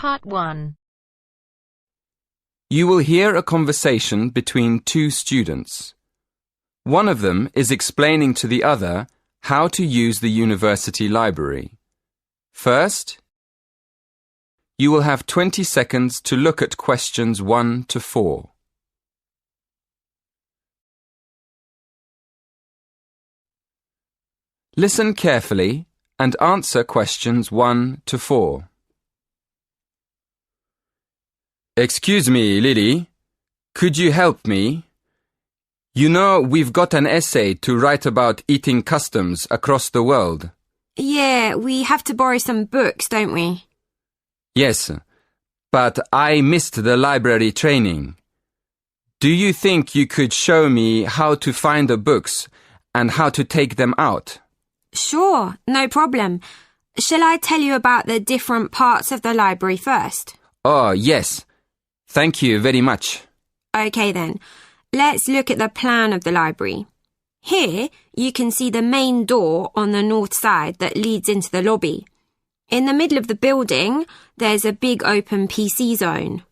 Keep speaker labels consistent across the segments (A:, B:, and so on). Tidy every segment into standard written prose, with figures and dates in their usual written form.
A: Part 1.
B: You will hear a conversation between two students. One of them is explaining to the other how to use the university library. First, you will have 20 seconds to look at questions 1 to 4. Listen carefully and answer questions 1 to 4. Excuse me, Lily. Could you help me? You know, we've got an essay to write about eating customs across the world.
C: Yeah, we have to borrow some books, don't we?
B: Yes, but I missed the library training. Do you think you could show me how to find the books and how to take them out?
C: Sure, no problem. Shall I tell you about the different parts of the library first?
B: Oh, yes. Thank you very much.
C: Okay then, let's look at the plan of the library. Here, you can see the main door on the north side that leads into the lobby. In the middle of the building, there's a big open PC zone.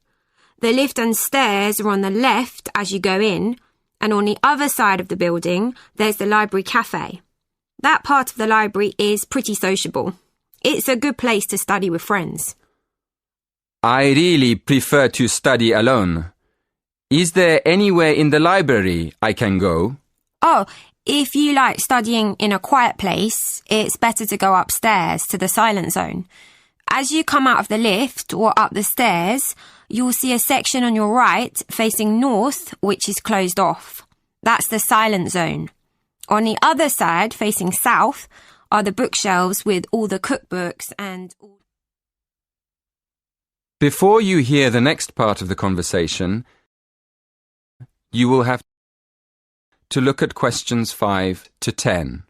C: The lift and stairs are on the left as you go in, and on the other side of the building, there's the library cafe. That part of the library is pretty sociable. It's a good place to study with friends.
B: I really prefer to study alone. Is there anywhere in the library I can go?
C: Oh, if you like studying in a quiet place, it's better to go upstairs to the silent zone. As you come out of the lift or up the stairs, you'll see a section on your right facing north which is closed off. That's the silent zone. On the other side, facing south, are the bookshelves with all the cookbooks and...
B: Before you hear the next part of the conversation, you will have to look at questions 5 to 10.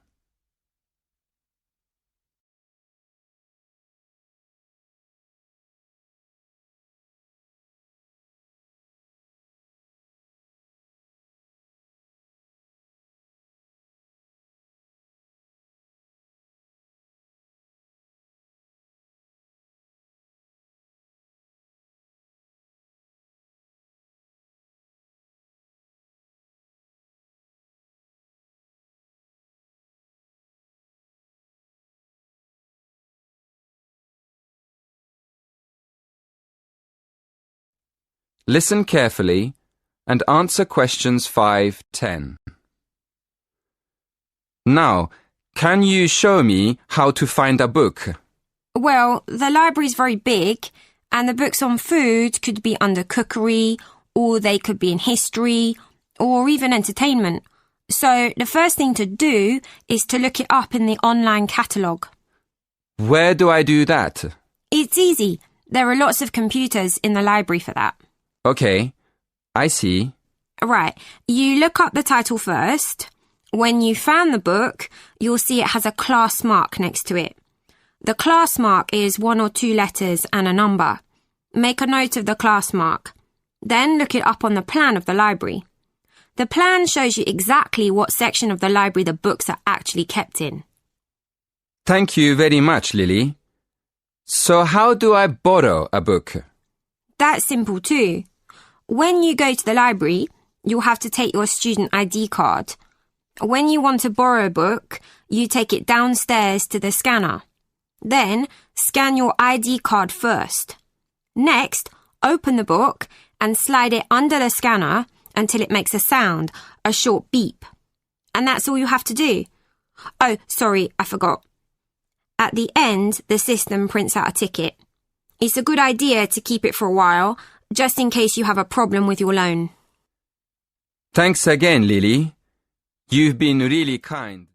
B: Listen carefully and answer questions 5, 10. Now, can you show me how to find a book?
C: Well, the library's very big, and the books on food could be under cookery, or they could be in history, or even entertainment. So the first thing to do is to look it up in the online catalogue.
B: Where do I do that?
C: It's easy. There are lots of computers in the library for that.
B: Okay, I see.
C: Right, you look up the title first. When you found the book, you'll see it has a class mark next to it. The class mark is 1 or 2 letters and a number. Make a note of the class mark. Then look it up on the plan of the library. The plan shows you exactly what section of the library the books are actually kept in.
B: Thank you very much, Lily. So how do I borrow a book?
C: That's simple too. When you go to the library, you'll have to take your student ID card. When you want to borrow a book, you take it downstairs to the scanner. Then, scan your ID card first. Next, open the book and slide it under the scanner until it makes a sound, a short beep. And that's all you have to do. Oh, sorry, I forgot. At the end, the system prints out a ticket. It's a good idea to keep it for a while, just in case you have a problem with your loan.
B: Thanks again, Lily. You've been really kind.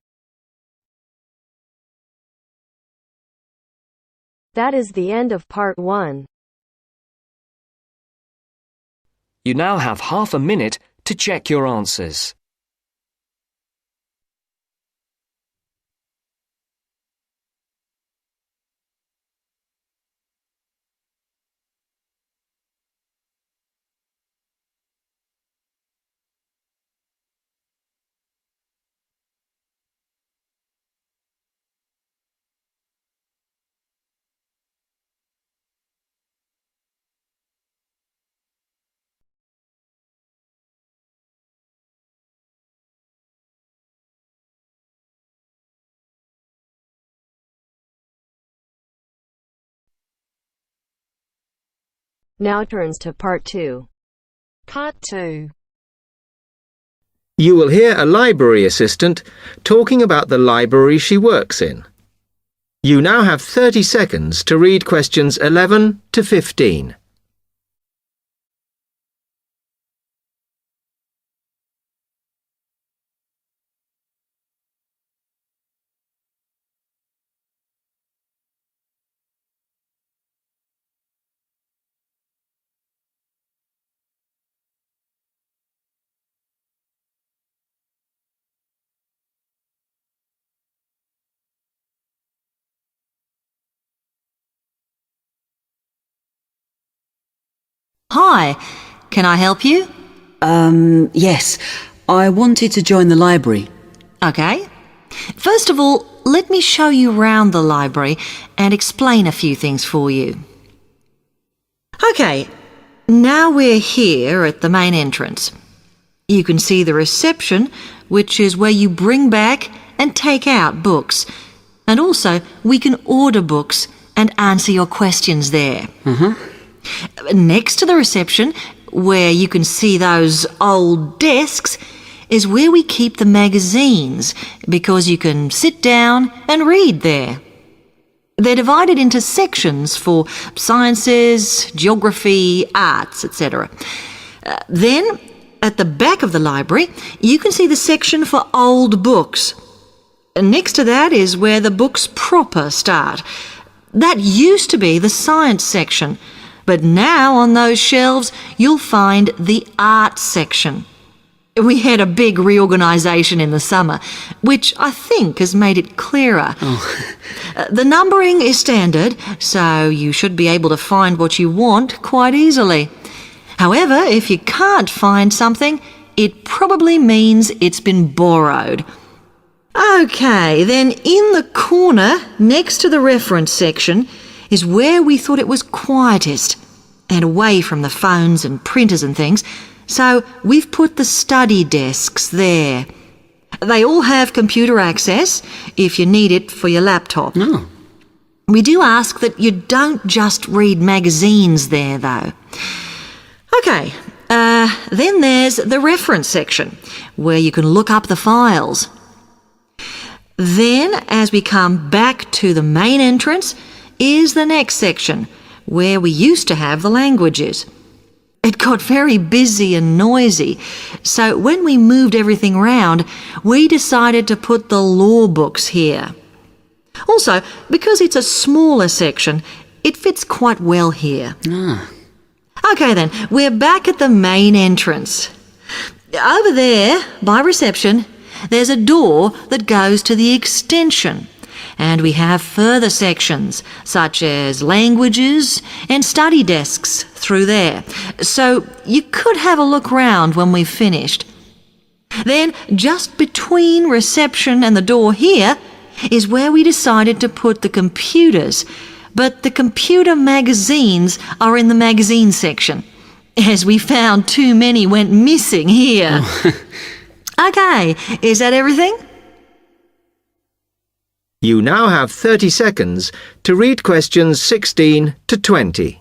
A: That is the end of Part 1.
D: You now have half a minute to check your answers.
A: Now turns to part 2. Part 2.
E: You will hear a library assistant talking about the library she works in. You now have 30 seconds to read questions 11 to 15.
F: Hi, can I help you?
G: Yes. I wanted to join the library.
F: Okay. First of all, let me show you round the library and explain a few things for you. Okay, now we're here at the main entrance. You can see the reception, which is where you bring back and take out books. And also, we can order books and answer your questions there. Next to the reception, where you can see those old desks, is where we keep the magazines, because you can sit down and read there. They're divided into sections for sciences, geography, arts, etc. Then, at the back of the library, you can see the section for old books. Next to that is where the books proper start. That used to be the science section, but now on those shelves you'll find the art section. We had a big reorganisation in the summer, which I think has made it clearer. The numbering is standard, so you should be able to find what you want quite easily. However, if you can't find something, it probably means it's been borrowed. Okay, then in the corner next to the reference section is where we thought it was quietest and away from the phones and printers and things, so we've put the study desks there. They all have computer access if you need it for your laptop. We do ask that you don't just read magazines there, though. Okay, then there's the reference section, where you can look up the files. Then, as we come back to the main entrance, is the next section, where we used to have the languages. It got very busy and noisy, so when we moved everything round, we decided to put the law books here. Also, because it's a smaller section, it fits quite well here. Okay then, we're back at the main entrance. Over there, by reception, there's a door that goes to the extension. And we have further sections, such as languages and study desks through there. So you could have a look round when we've finished. Then, just between reception and the door here, is where we decided to put the computers. But the computer magazines are in the magazine section, as we found too many went missing here. Okay, is that everything?
E: You now have 30 seconds to read questions 16 to 20.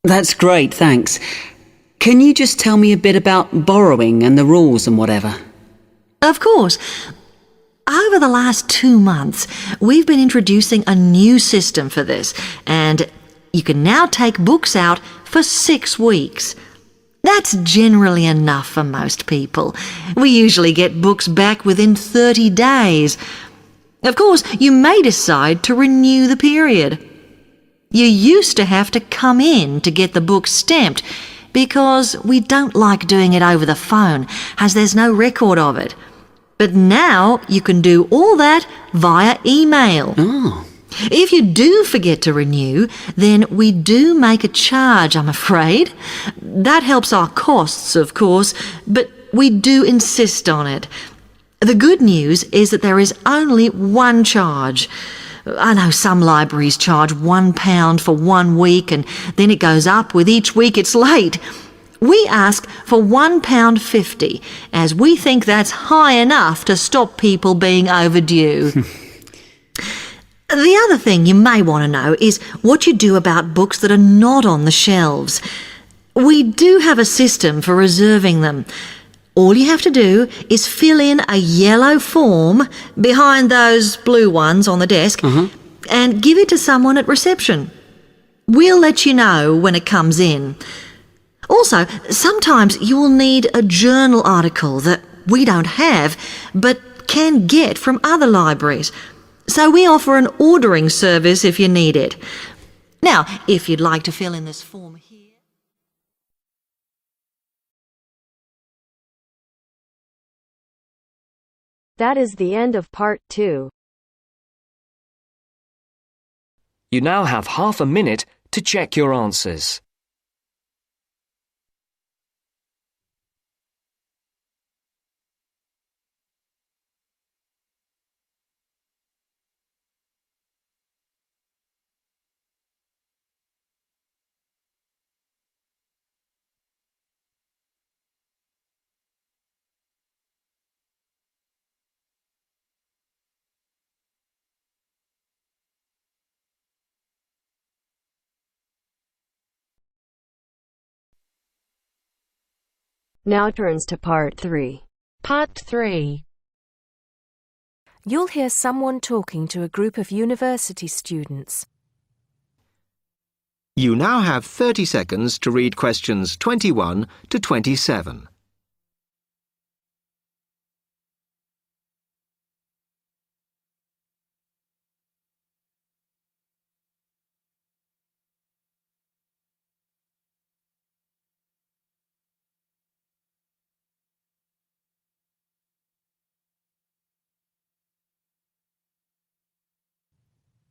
G: That's great, thanks. Can you just tell me a bit about borrowing and the rules and whatever?
F: Of course. Over the last 2 months, we've been introducing a new system for this, and you can now take books out for 6 weeks. That's generally enough for most people. We usually get books back within 30 days. Of course, you may decide to renew the period. You used to have to come in to get the book stamped because we don't like doing it over the phone, as there's no record of it. But now you can do all that via email. If you do forget to renew, then we do make a charge, I'm afraid. That helps our costs, of course, but we do insist on it. The good news is that there is only one charge. I know some libraries charge £1 for 1 week and then it goes up with each week it's late. We ask for £1.50 as we think that's high enough to stop people being overdue. The other thing you may want to know is what you do about books that are not on the shelves. We do have a system for reserving them. All you have to do is fill in a yellow form behind those blue ones on the desk and give it to someone at reception. We'll let you know when it comes in. Also, sometimes you will need a journal article that we don't have but can get from other libraries. So we offer an ordering service if you need it. Now, if you'd like to fill in this form here.
A: That is the end of part 2.
D: You now have half a minute to check your answers.
A: Now turns to part 3.
H: Part 3. You'll hear someone talking to a group of university students.
E: You now have 30 seconds to read questions 21 to 27.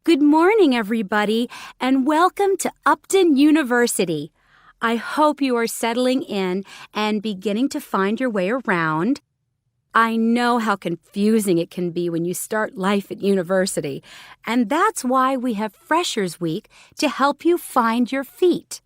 I: Good morning, everybody, and welcome to Upton University. I hope you are settling in and beginning to find your way around. I know how confusing it can be when you start life at university, and that's why we have Freshers Week to help you find your feet.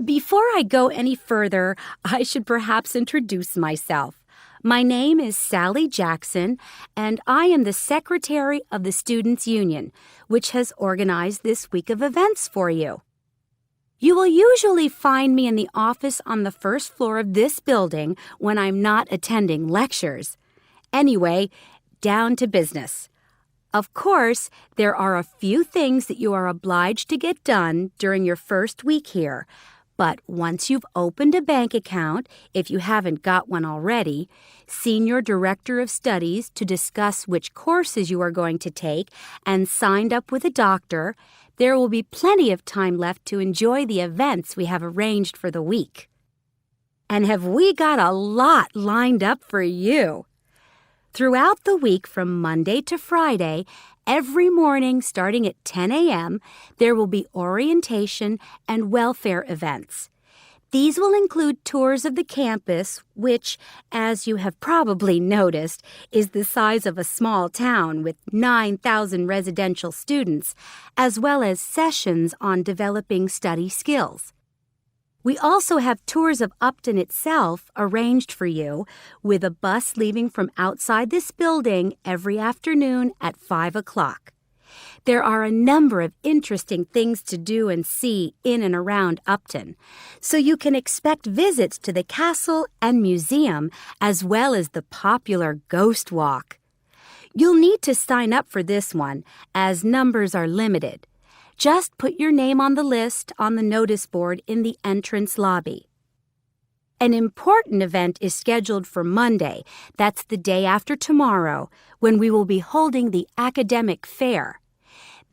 I: Before I go any further, I should perhaps introduce myself. My name is Sally Jackson, and I am the Secretary of the Students' Union, which has organized this week of events for you. You will usually find me in the office on the first floor of this building when I'm not attending lectures. Anyway, down to business. Of course, there are a few things that you are obliged to get done during your first week here. But once you've opened a bank account, if you haven't got one already, seen your director of studies to discuss which courses you are going to take, and signed up with a doctor, there will be plenty of time left to enjoy the events we have arranged for the week. And have we got a lot lined up for you? Throughout the week from Monday to Friday, every morning starting at 10 a.m., there will be orientation and welfare events. These will include tours of the campus, which, as you have probably noticed, is the size of a small town with 9,000 residential students, as well as sessions on developing study skills. We also have tours of Upton itself arranged for you, with a bus leaving from outside this building every afternoon at 5 o'clock. There are a number of interesting things to do and see in and around Upton, so you can expect visits to the castle and museum as well as the popular Ghost Walk. You'll need to sign up for this one, as numbers are limited. Just put your name on the list on the notice board in the entrance lobby. An important event is scheduled for Monday, that's the day after tomorrow, when we will be holding the academic fair.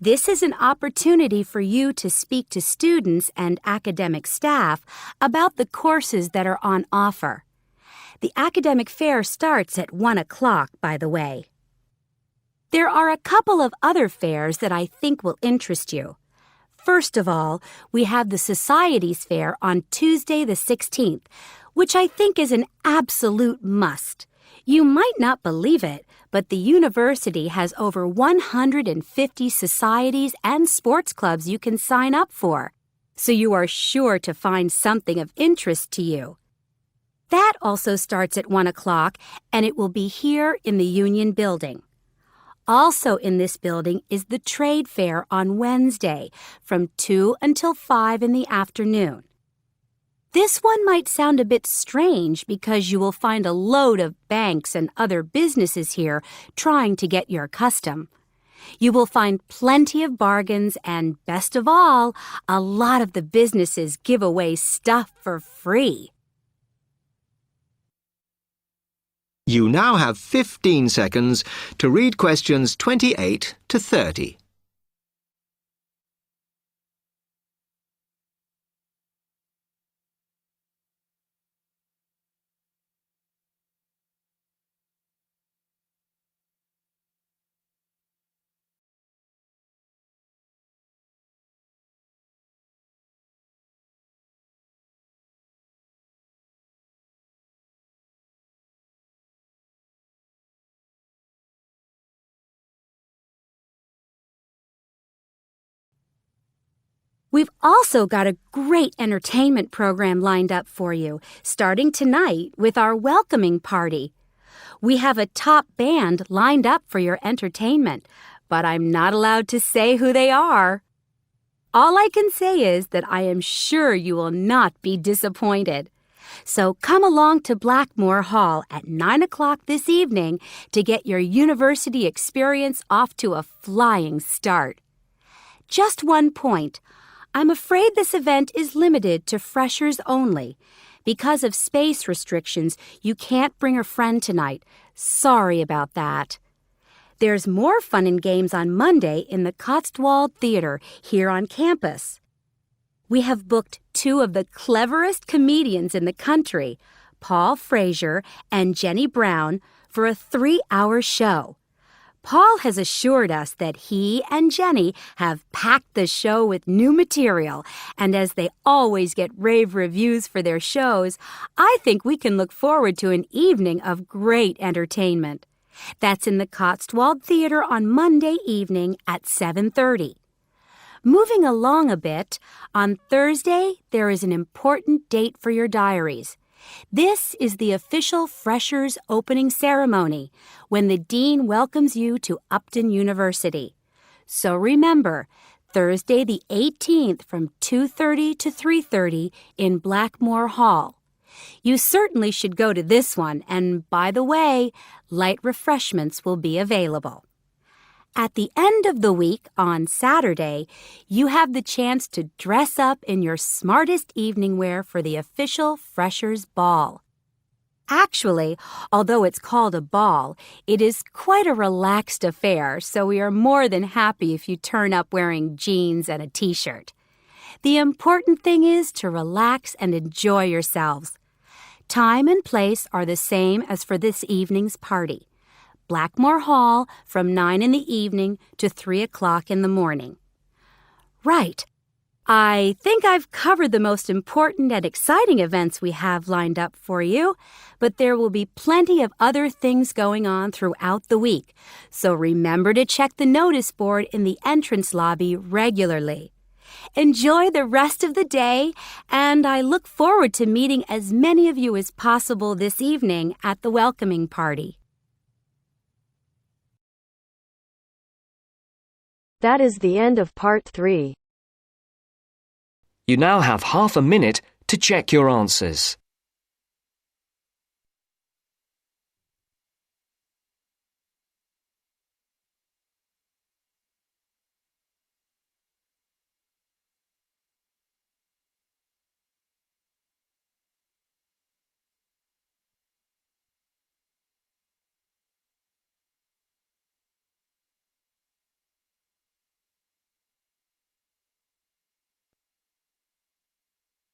I: This is an opportunity for you to speak to students and academic staff about the courses that are on offer. The academic fair starts at 1 o'clock, by the way. There are a couple of other fairs that I think will interest you. First of all, we have the Societies Fair on Tuesday the 16th, which I think is an absolute must. You might not believe it, but the university has over 150 societies and sports clubs you can sign up for, so you are sure to find something of interest to you. That also starts at 1 o'clock, and it will be here in the Union Building. Also in this building is the Trade Fair on Wednesday from 2 until 5 in the afternoon. This one might sound a bit strange because you will find a load of banks and other businesses here trying to get your custom. You will find plenty of bargains and, best of all, a lot of the businesses give away stuff for free.
E: You now have 15 seconds to read questions 28 to 30.
I: We've also got a great entertainment program lined up for you, starting tonight with our welcoming party. We have a top band lined up for your entertainment, but I'm not allowed to say who they are. All I can say is that I am sure you will not be disappointed. So come along to Blackmore Hall at 9 o'clock this evening to get your university experience off to a flying start. Just one point. I'm afraid this event is limited to freshers only. Because of space restrictions, you can't bring a friend tonight. Sorry about that. There's more fun and games on Monday in the Cotswold Theater here on campus. We have booked two of the cleverest comedians in the country, Paul Frazier and Jenny Brown, for a 3-hour show. Paul has assured us that he and Jenny have packed the show with new material, and as they always get rave reviews for their shows, I think we can look forward to an evening of great entertainment. That's in the Cotswold Theater on Monday evening at 7:30. Moving along a bit, on Thursday there is an important date for your diaries. This is the official Freshers opening ceremony when the dean welcomes you to Upton University. So remember, Thursday the 18th from 2:30 to 3:30 in Blackmore Hall. You certainly should go to this one, and by the way, light refreshments will be available. At the end of the week, on Saturday, you have the chance to dress up in your smartest evening wear for the official Freshers' Ball. Actually, although it's called a ball, it is quite a relaxed affair, so we are more than happy if you turn up wearing jeans and a t-shirt. The important thing is to relax and enjoy yourselves. Time and place are the same as for this evening's party. Blackmore Hall from 9 in the evening to 3 o'clock in the morning. Right. I think I've covered the most important and exciting events we have lined up for you, but there will be plenty of other things going on throughout the week, so remember to check the notice board in the entrance lobby regularly. Enjoy the rest of the day, and I look forward to meeting as many of you as possible this evening at the welcoming party.
A: That is the end of part 3.
D: You now have half a minute to check your answers.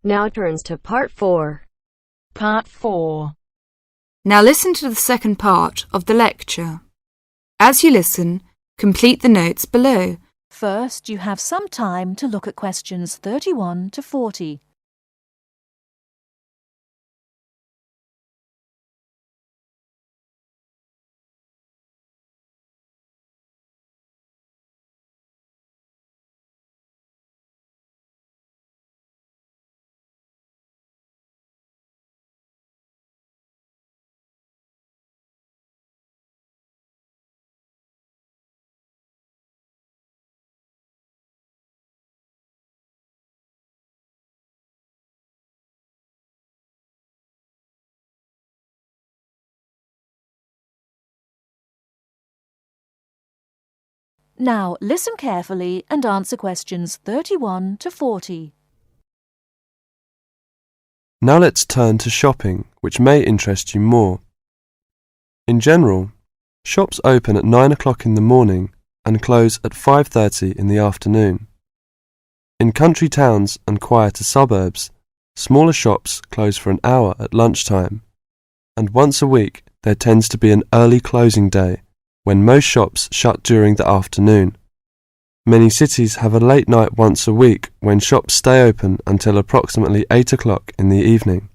A: Now turns to part 4.
J: Part 4.
K: Now listen to the second part of the lecture. As you listen, Complete the notes below.
H: First, you have some time to look at questions 31 to 40. Now, listen carefully and answer questions 31 to 40.
L: Now let's turn to shopping, which may interest you more. In general, shops open at 9 o'clock in the morning and close at 5:30 in the afternoon. In country towns and quieter suburbs, smaller shops close for an hour at lunchtime, and once a week there tends to be an early closing day when most shops shut during the afternoon. Many cities have a late night once a week when shops stay open until approximately 8 o'clock in the evening.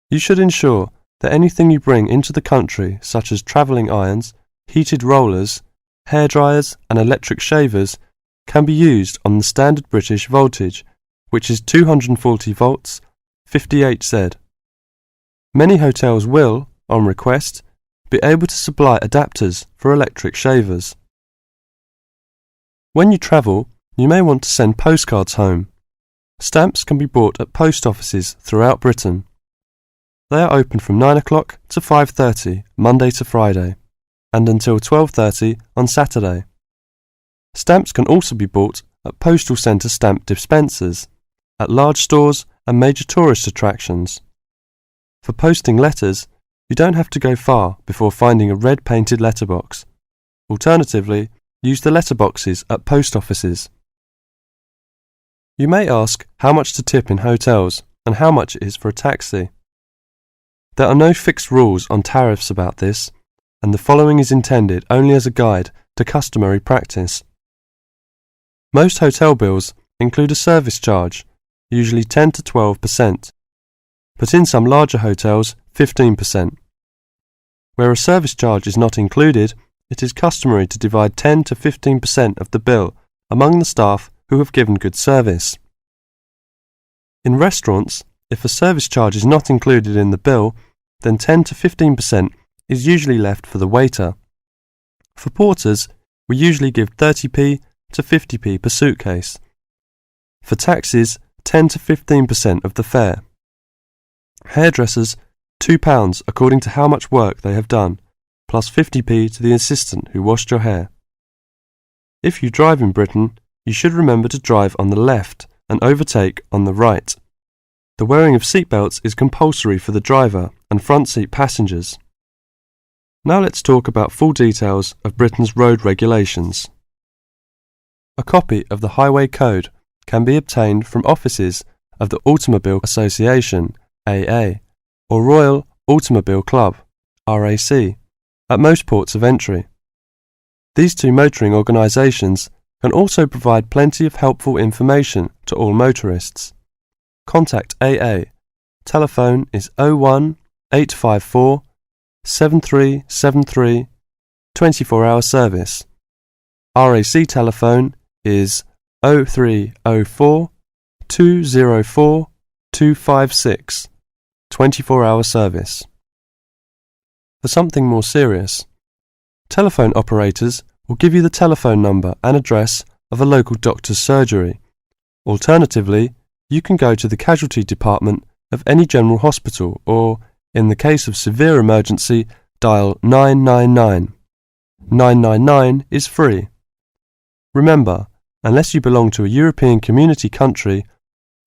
L: You should ensure that anything you bring into the country, such as travelling irons, heated rollers, hair dryers and electric shavers, can be used on the standard British voltage, which is 240 volts, 58 Z. Many hotels will, on request, be able to supply adapters for electric shavers. When you travel, you may want to send postcards home. Stamps can be bought at post offices throughout Britain. They are open from 9 o'clock to 5:30 Monday to Friday, and until 12:30 on Saturday. Stamps can also be bought at postal centre stamp dispensers, at large stores and major tourist attractions. For posting letters, you don't have to go far before finding a red painted letterbox. Alternatively, use the letterboxes at post offices. You may ask how much to tip in hotels and how much it is for a taxi. There are no fixed rules on tariffs about this, and the following is intended only as a guide to customary practice. Most hotel bills include a service charge, usually 10 to 12%, but in some larger hotels, 15%. Where a service charge is not included, it is customary to divide 10 to 15% of the bill among the staff who have given good service. In restaurants, if a service charge is not included in the bill, then 10 to 15% is usually left for the waiter. For porters, we usually give 30p to 50p per suitcase. For taxis, 10 to 15% of the fare. Hairdressers, £2 according to how much work they have done, plus 50p to the assistant who washed your hair. If you drive in Britain, you should remember to drive on the left and overtake on the right. The wearing of seatbelts is compulsory for the driver and front seat passengers. Now let's talk about full details of Britain's road regulations. A copy of the Highway Code can be obtained from offices of the Automobile Association, AA, or Royal Automobile Club, RAC, at most ports of entry. These two motoring organisations can also provide plenty of helpful information to all motorists. Contact AA. Telephone is 01 854 7373, 24-hour service. RAC telephone is 0304 204 256, 24-hour service. For something more serious, telephone operators will give you the telephone number and address of a local doctor's surgery. Alternatively, you can go to the casualty department of any general hospital or, in the case of severe emergency, dial 999. 999 is free. Remember, unless you belong to a European Community country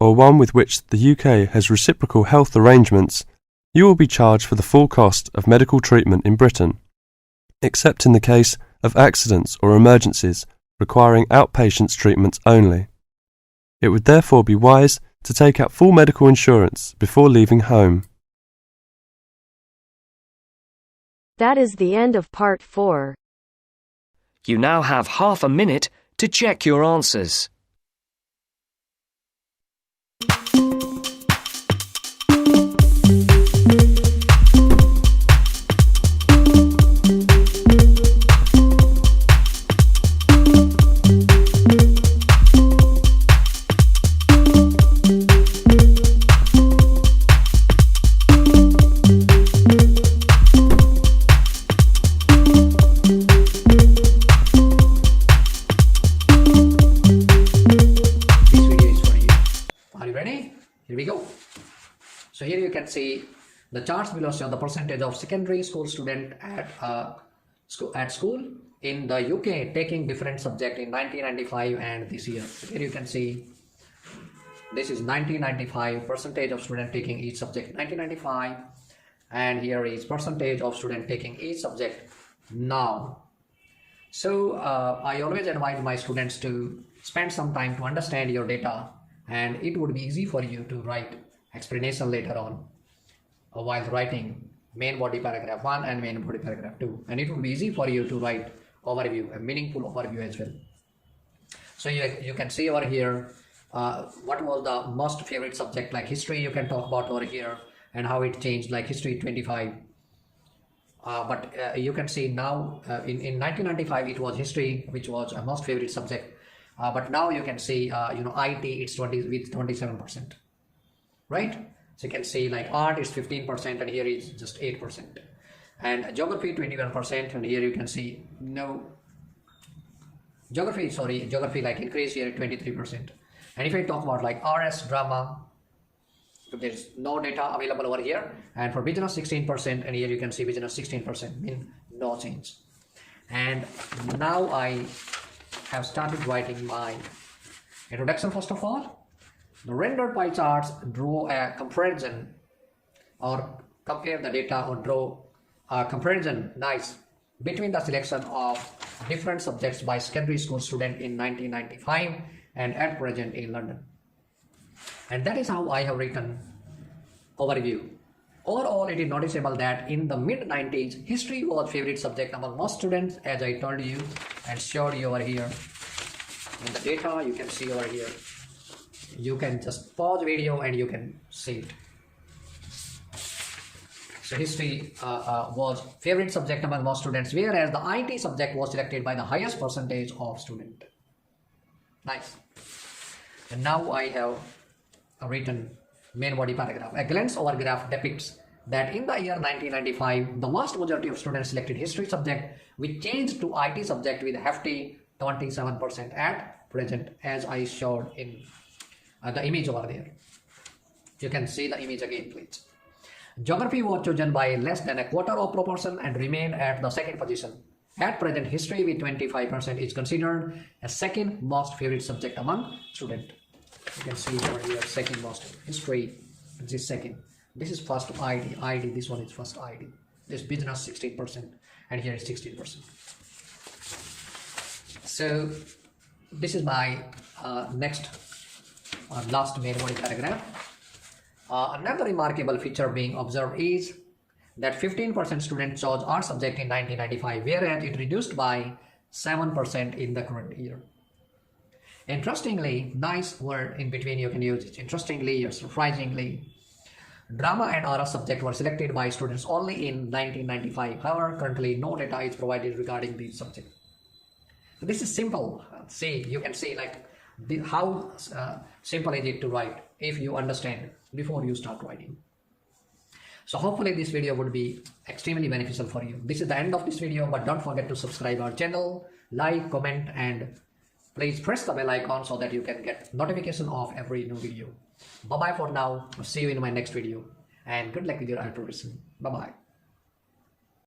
L: or one with which the UK has reciprocal health arrangements, you will be charged for the full cost of medical treatment in Britain, except in the case of accidents or emergencies requiring outpatients treatment only. It would therefore be wise to take out full medical insurance before leaving home.
A: That is the end of part 4.
D: You now have half a minute to check your answers.
K: So here you can see the charts below show the percentage of secondary school student at school in the UK taking different subject in 1995 and this year. So here you can see this is 1995 percentage of student taking each subject 1995, and here is percentage of student taking each subject now. So I always advise my students to spend some time to understand your data, and it would be easy for you to write explanation later on while writing main body paragraph 1 and main body paragraph 2, and it would be easy for you to write overview, a meaningful overview as well. So you can see over here what was the most favorite subject, like history you can talk about over here and how it changed, like history 25. But you can see now in 1995 it was history which was a most favorite subject, but now you can see IT it's 27%, right? So you can see like art is 15% and here is just 8%, and geography 21%, and here you can see geography like increase here 23%. And if I talk about like RS drama, there is no data available over here, and for business 16%, and here you can see business 16%, mean no change. And now I have started writing my introduction. First of all, the rendered pie charts draw a comparison or compare the data or draw a comparison between the selection of different subjects by secondary school student in 1995 and at present in London. And that is how I have written overview. Overall, it is noticeable that in the mid-90s, history was favorite subject among most students, as I told you and showed you over here. In the data, you can see over here. You can just pause video and you can see it. So history was favorite subject among most students, whereas the IT subject was selected by the highest percentage of students. Nice. And now I have written main body paragraph. A glance over graph depicts that in the year 1995, the vast majority of students selected history subject, which changed to IT subject with a hefty 27% at present, as I showed in the image over there. You can see the image again, please. Geography was chosen by less than a quarter of proportion and remained at the second position. At present, history with 25% is considered a second most favorite subject among students. You can see over here, second most history, this is second. This is first ID, this one is first ID. This business 16% and here is 16%. So this is my last main body paragraph. Another remarkable feature being observed is that 15% students chose art subject in 1995, whereas it reduced by 7% in the current year. Interestingly, nice word in between you can use it. Interestingly or surprisingly, drama and RS subject were selected by students only in 1995. However, currently no data is provided regarding these subjects. So this is simple. See, you can see like how simple is it to write if you understand before you start writing. So hopefully this video would be extremely beneficial for you. This is the end of this video, but don't forget to subscribe our channel, like, comment, and please press the bell icon so that you can get notification of every new video. Bye bye for now. See you in my next video, and good luck with your preparation. Bye bye.